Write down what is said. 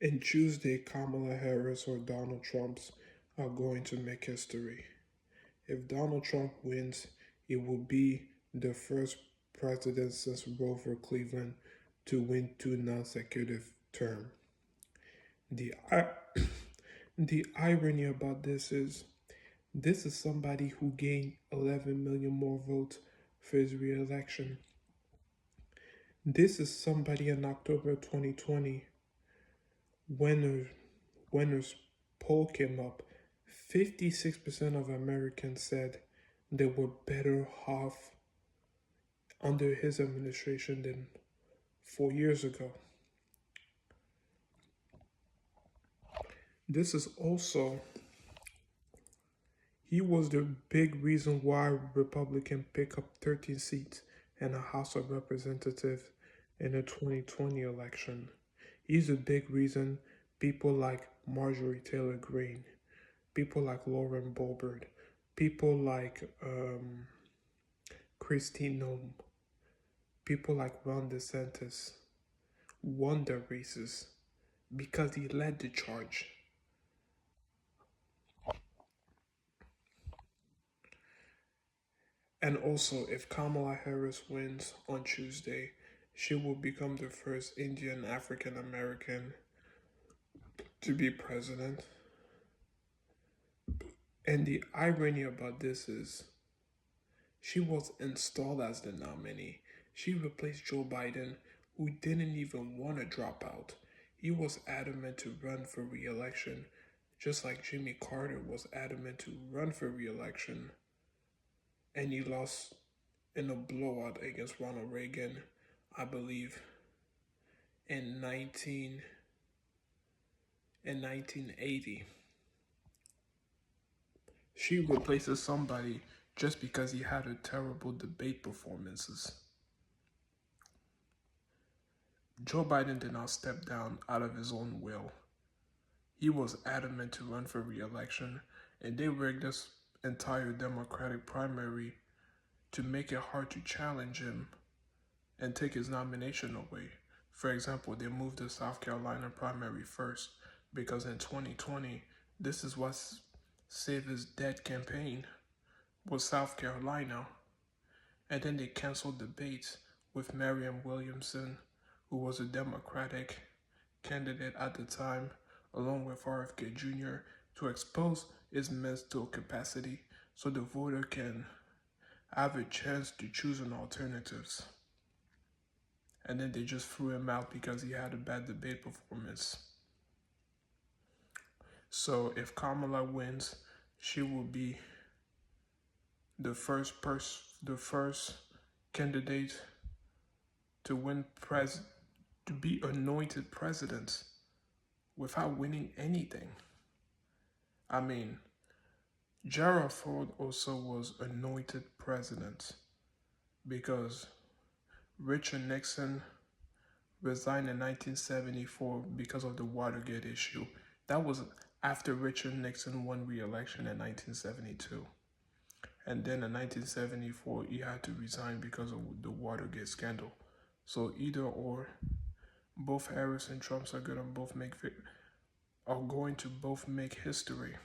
And Tuesday, Kamala Harris or Donald Trump's are going to make history. If Donald Trump wins, it will be the first president since Grover Cleveland to win two non-consecutive terms. The the irony about this is somebody who gained 11 million more votes for his re-election. This is somebody in October 2020 when Wenner's poll came up, 56% of Americans said they were better off under his administration than 4 years ago. This is also, he was the big reason why Republicans pick up 13 seats in the House of Representatives in the 2020 election. He's a big reason people like Marjorie Taylor Greene, people like Lauren Boebert, people like Christine Nome, people like Ron DeSantis won their races because he led the charge. And also, if Kamala Harris wins on Tuesday, she will become the first Indian African American to be president. And the irony about this is she was installed as the nominee. She replaced Joe Biden, who didn't even want to drop out. He was adamant to run for re election, just like Jimmy Carter was adamant to run for re election. And he lost in a blowout against Ronald Reagan, I believe, in 1980. She replaces somebody just because he had a terrible debate performances. Joe Biden did not step down out of his own will. He was adamant to run for re-election, and they rigged this entire Democratic primary to make it hard to challenge him and take his nomination away. For example, they moved the South Carolina primary first because in 2020, this is what saved his dead campaign was South Carolina. And then they canceled debates with Marianne Williamson, who was a Democratic candidate at the time, along with RFK Jr., to expose his mental capacity so the voter can have a chance to choose an alternatives. And then they just threw him out because he had a bad debate performance. So if Kamala wins, she will be the first candidate to win to be anointed president without winning anything. I mean, Gerald Ford also was anointed president because Richard Nixon resigned in 1974 because of the Watergate issue. That was after Richard Nixon won re-election in 1972. And then in 1974, he had to resign because of the Watergate scandal. So either or, both Harris and Trump are going to both make history.